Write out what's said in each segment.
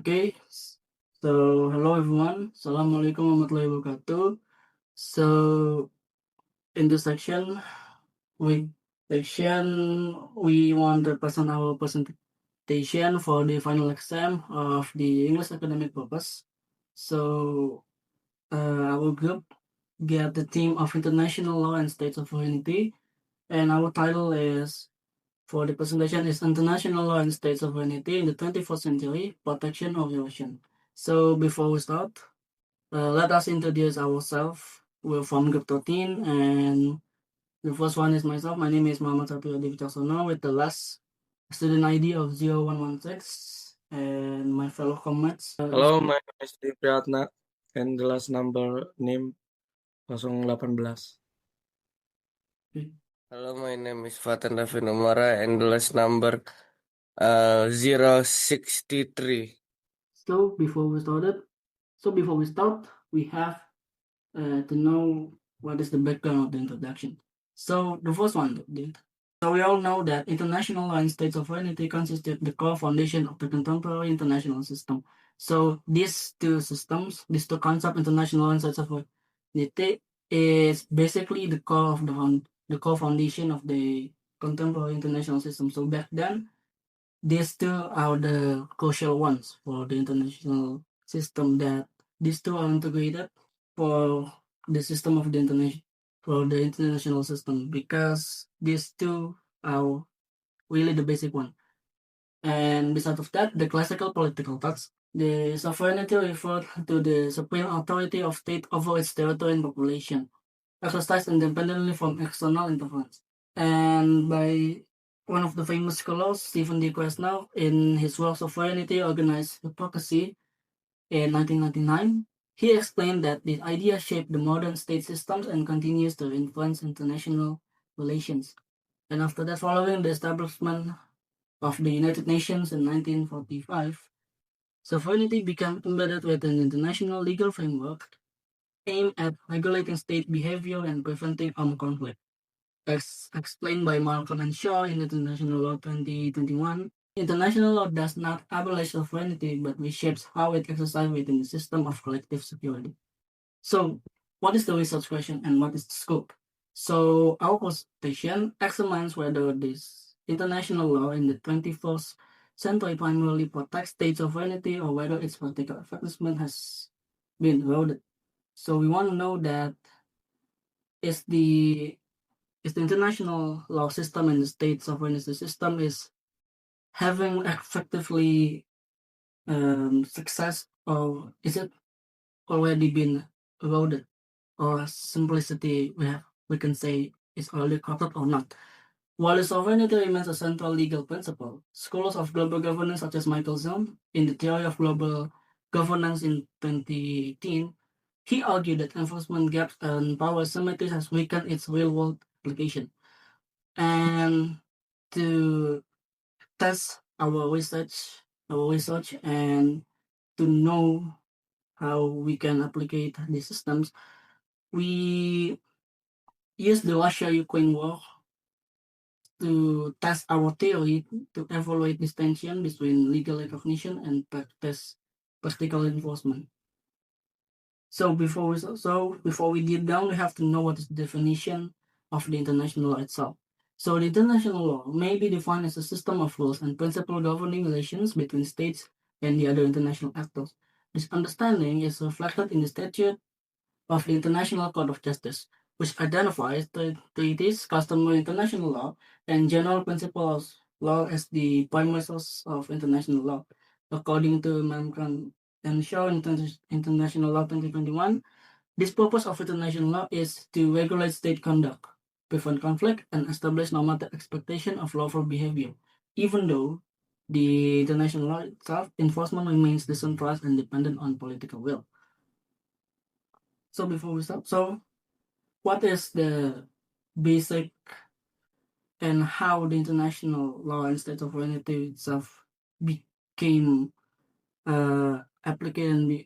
Okay, so hello everyone. Assalamualaikum warahmatullahi wabarakatuh. So in this we we want to present our presentation for the final exam of the English academic purpose. So our group get the theme of international law and states of sovereignty, and our title is for the presentation is International Law and States of Sovereignty in the 21st Century, Protection of the Ocean. So before we start, let us introduce ourselves. We're from Group 13, and the first one is myself. My name is Muhammad Satrio Wicaksono with the last student ID of 0116, and my fellow comrades. Hello, my name is Priyatna, and the last number name 018. Hello, my name is Fatan Rafi Nomara, and the last number 063. So before we start, we have to know what is the background of the introduction. So the first one, so we all know that international law and states of sovereignty constitute the core foundation of the contemporary international system. So these two concepts, international law and states of sovereignty, is basically the core foundation of the contemporary international system. So back then, these two are the crucial ones for the international system, that these two are integrated for the system of the international system, because these two are really the basic one. And besides of that, the classical political thoughts. The sovereignty referred to the supreme authority of state over its territory and population, exercised independently from external interference. And by one of the famous scholars, Stephen D. Krasnow, in his work Sovereignty, Organized Hypocrisy in 1999, he explained that this idea shaped the modern state systems and continues to influence international relations. And after that, following the establishment of the United Nations in 1945, sovereignty became embedded within an international legal framework aimed at regulating state behavior and preventing armed conflict. As explained by Malcolm and Shaw in International Law 2021, international law does not abolish sovereignty but reshapes how it exercised within the system of collective security. So, what is the research question and what is the scope? So, our presentation examines whether this international law in the 21st century primarily protects state sovereignty or whether its practical effectiveness has been eroded. So, we want to know that is the international law system and the state sovereignty system is having effectively success, or is it already been eroded, or simplicity we can say is already corrupted or not. While sovereignty remains a central legal principle, scholars of global governance such as Michael Zone in the Theory of Global Governance in 2018, he argued that enforcement gaps and power asymmetries has weakened its real-world application. And to test our research and to know how we can apply these systems, we use the Russia-Ukraine war to test our theory to evaluate this tension between legal recognition and practical enforcement. So before we deep down, we have to know what is the definition of the international law itself. So the international law may be defined as a system of rules and principles governing relations between states and the other international actors. This understanding is reflected in the statute of the International Court of Justice, which identifies the treaties, customary international law, and general principles of law as the primary source of international law. According to Malcolm and Shaw in International Law 2021, this purpose of international law is to regulate state conduct, prevent conflict, and establish normative expectation of lawful behavior, even though the international law itself enforcement remains decentralized and dependent on political will. So before we start, what is the basic and how the international law and state sovereignty itself became applied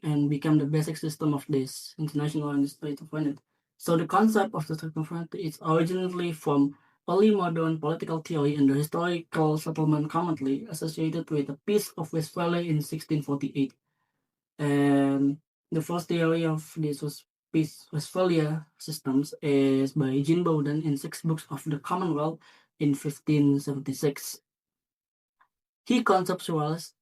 and became the basic system of this international law and state sovereignty? So the concept of the state sovereignty is originally from early modern political theory and the historical settlement commonly associated with the Peace of Westphalia in 1648. And the first theory of this was Peace Westphalia systems is by Jean Bowden in 6 books of the Commonwealth in 1576. He conceptualized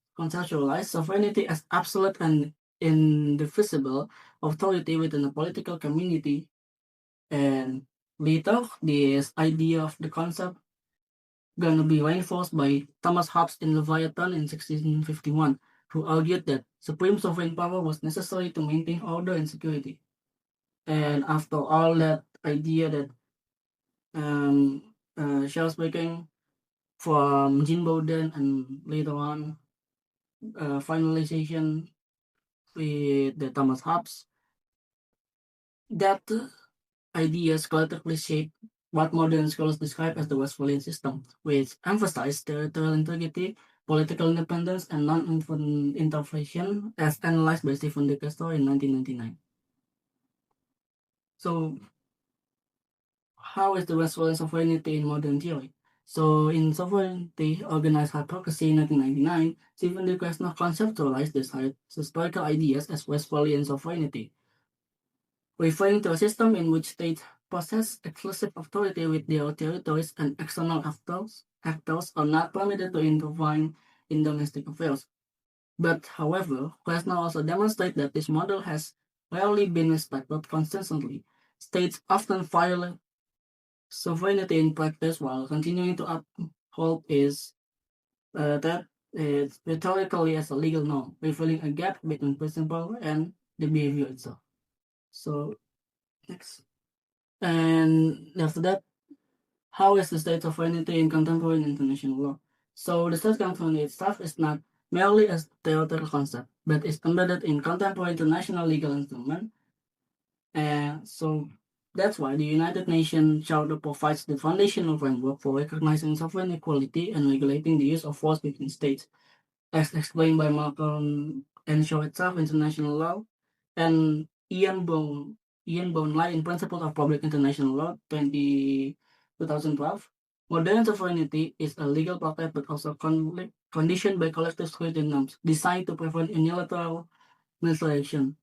sovereignty as absolute and indivisible authority within a political community, and later this idea of the concept gonna be reinforced by Thomas Hobbes in Leviathan in 1651, who argued that supreme sovereign power was necessary to maintain order and security. And after all that idea that Charles Bacon from Jean Bowden and later on finalization with the Thomas Hobbes, that ideas collectively shape what modern scholars describe as the Westphalian system, which emphasized territorial integrity, political independence, and non-intervention as analyzed by Stephen De Castro in 1999. So, how is the Westphalian sovereignty in modern theory? So, in Sovereignty Organized Hypocrisy in 1999, Stephen De Castro conceptualized these historical ideas as Westphalian sovereignty, referring to a system in which states possess exclusive authority with their territories and external actors are not permitted to intervene in domestic affairs. But, however, Krasner also demonstrates that this model has rarely been respected consistently. States often violate sovereignty in practice while continuing to uphold that it's rhetorically as a legal norm, revealing a gap between principle and the behavior itself. So, next. And after that, how is the state sovereignty in contemporary international law? So the state sovereignty itself is not merely a theoretical concept, but is embedded in contemporary international legal instrument. And so that's why the United Nations Charter provides the foundational framework for recognizing sovereign equality and regulating the use of force between states, as explained by Malcolm Henshaw itself, international law, and Ian Bown Lie in Principles of Public International Law, 2012. Modern sovereignty is a legal practice but also conditioned by collective security norms designed to prevent unilateral military action.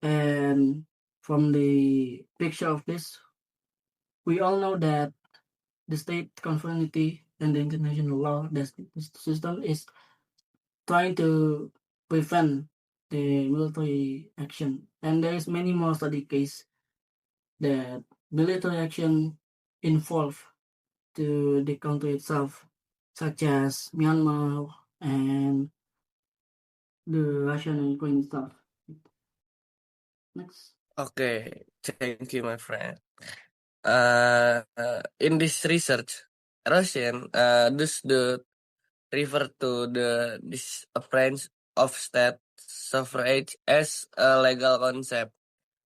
And from the picture of this, we all know that the state conformity and the international law, the system is trying to prevent the military action. And there is many more study case that military action involved to the country itself, such as Myanmar and the Russian and Ukraine stuff. Next. Okay, thank you, my friend. In this research, Russian does the refer to this branch of state suffrage as a legal concept,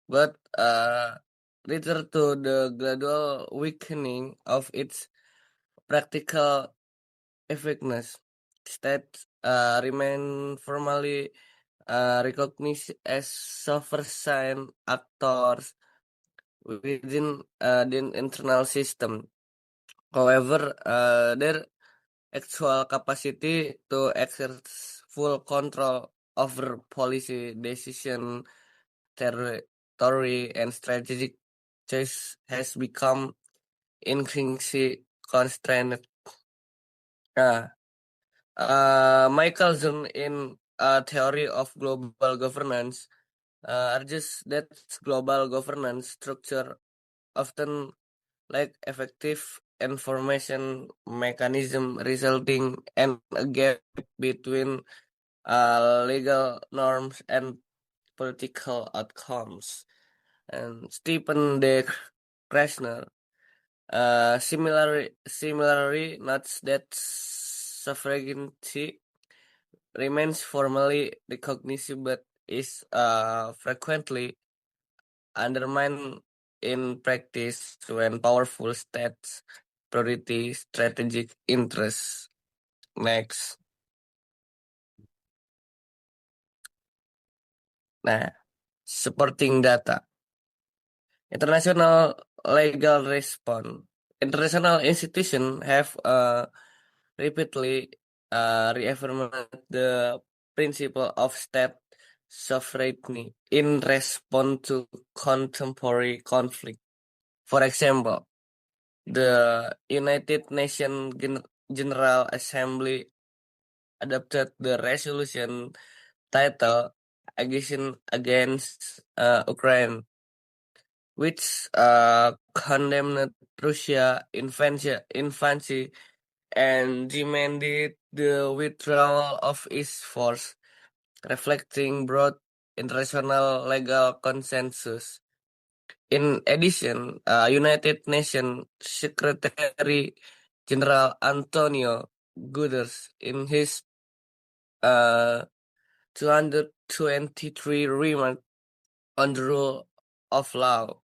but refer to the gradual weakening of its practical effectiveness. States remain formally recognized as sovereign actors within the internal system. However, their actual capacity to exert full control over policy decision, territory, and strategic choice has become increasingly constrained. Michael Zun in A Theory of Global Governance argues that global governance structure often lack effective information mechanism, resulting in a gap between legal norms and political outcomes. And Stephen D. Krasner similarly notes that sovereignty remains formally recognized but is frequently undermined in practice when powerful states priority strategic interests. Next. Nah, supporting data. International legal response. international institutions have repeatedly reaffirmed the principle of state sovereignty in response to contemporary conflict. For example, the United Nations General Assembly adopted the resolution titled Aggression Against Ukraine, which condemned Russia invasion and demanded the withdrawal of its force, reflecting broad international legal consensus. In addition, United Nations Secretary General Antonio Guterres, in his 223 remark on the rule of law,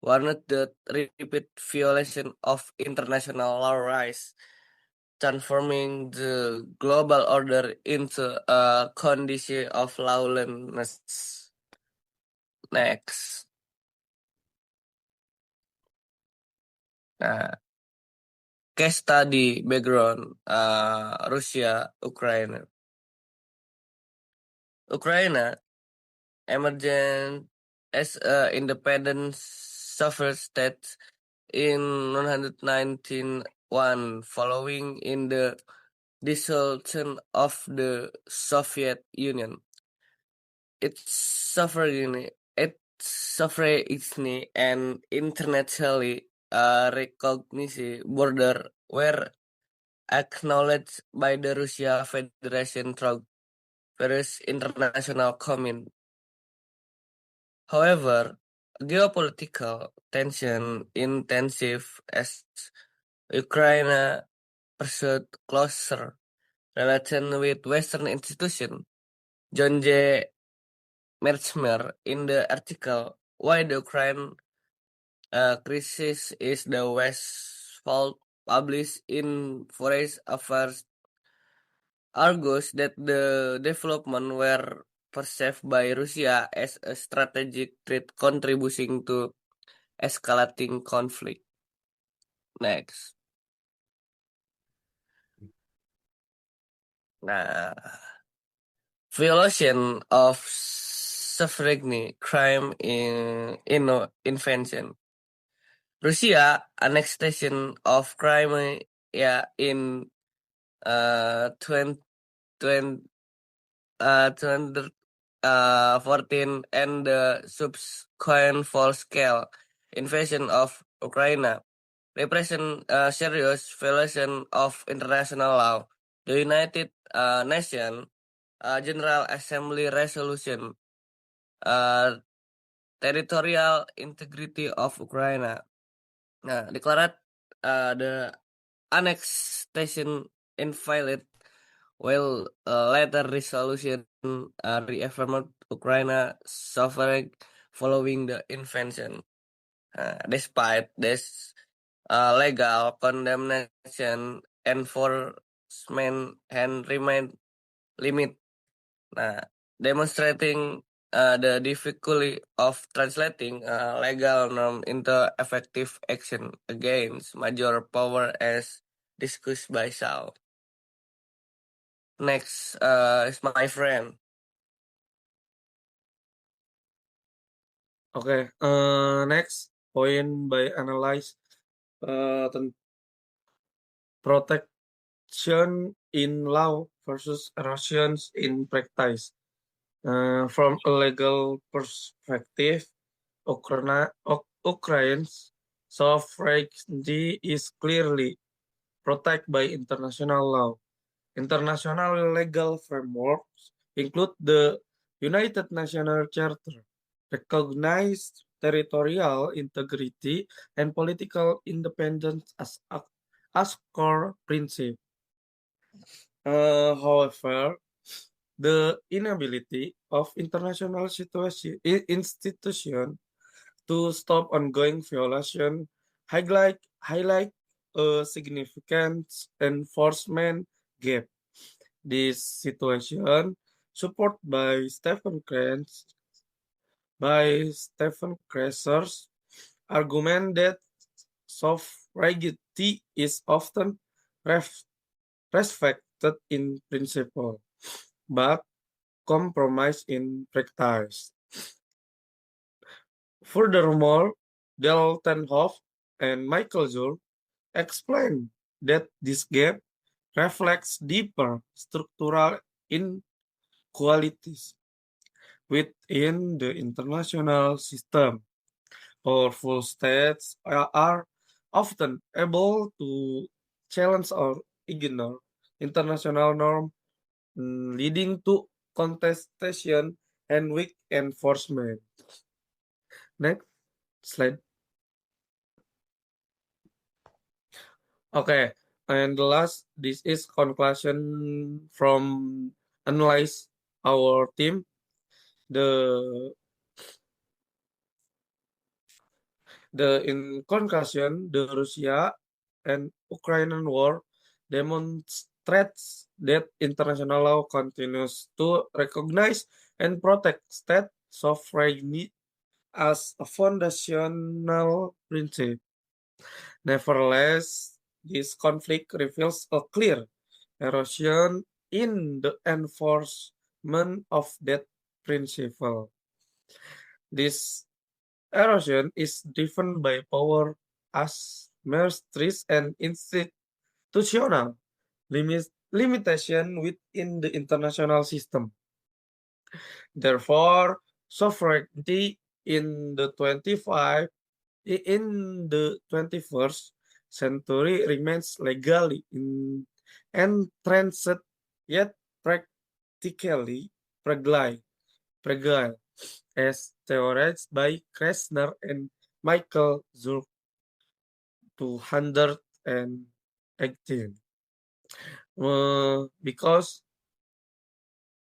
warned that repeat violation of international law rise, transforming the global order into a condition of lawlessness. Next. Nah, case study background Russia, Ukraine. Ukraine emerged as an independent sovereign state in 1991 following in the dissolution of the Soviet Union. Its sovereignty and internationally recognized border were acknowledged by the Russia Federation through various international commitments. However, geopolitical tension intensified as Ukraine pursued closer relations with Western institutions. John J. Metzger in the article "Why the Ukraine Crisis is the West's Fault" published in Foreign Affairs argues that the development were perceived by Russia as a strategic threat contributing to escalating conflict. Next. Nah, violation of sovereignty, crime in invention. Russia annexation of Crimea in 2014 and the subsequent full-scale invasion of Ukraine represent a serious violation of international law. The United Nations General Assembly resolution territorial integrity of Ukraine declared the annexation invalid, while later resolution reaffirmed Ukraine sovereign following the invasion. Despite this legal condemnation, enforcement and remain limit, demonstrating the difficulty of translating legal norm into effective action against major power as discussed by Shaw. Next is my friend. Oke, next point by analyze protection in law versus erosions in practice. From a legal perspective, Ukraine's sovereignty is clearly protected by international law. International legal frameworks include the United Nations Charter, recognize territorial integrity and political independence as core principles. However, the inability of international institutions to stop ongoing violation highlight a significant enforcement gap. This situation, supported by Stephen Krasser's argument that sovereignty is often respected in principle, but compromised in practice. Furthermore, Del Tenhoff and Michael Zur explain that this gap reflects deeper structural inequalities within the international system. Powerful states are often able to challenge or ignore international norms, leading to contestation and weak enforcement. Next slide. Okay, and the last, this is conclusion from analyze our team. The in conclusion, the Russia and Ukrainian war demonstrates that international law continues to recognize and protect state sovereignty as a foundational principle. Nevertheless, this conflict reveals a clear erosion in the enforcement of that principle. This erosion is driven by power asymmetries and institutional limitation within the international system. Therefore, sovereignty in the 21st century remains legally entrenched, yet practically fragile, as theorized by Kressner and Michael Zur 218. Because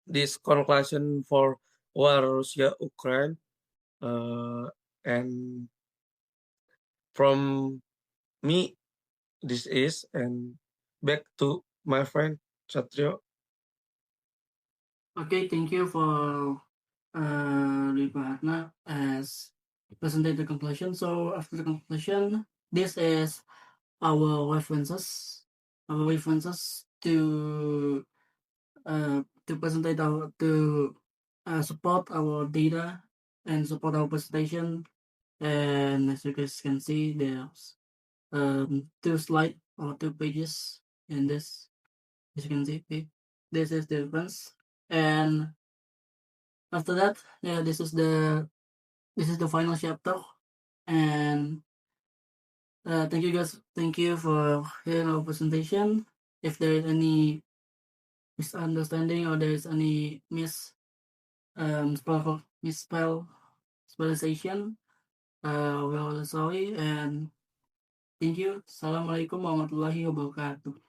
this conclusion for war Russia Ukraine, and from me this is, and back to my friend Satrio. Okay, thank you for Ratna as presented the conclusion. So after the conclusion, this is our references. Our references to present our support our data and support our presentation. And as you guys can see, there's 2 slides or 2 pages in this. As you can see, okay, this is the reference. And after that, yeah, this is the final chapter. And thank you guys. Thank you for hearing our presentation. If there is any misunderstanding or there is any misspellation, we're sorry, and thank you. Assalamualaikum warahmatullahi wabarakatuh.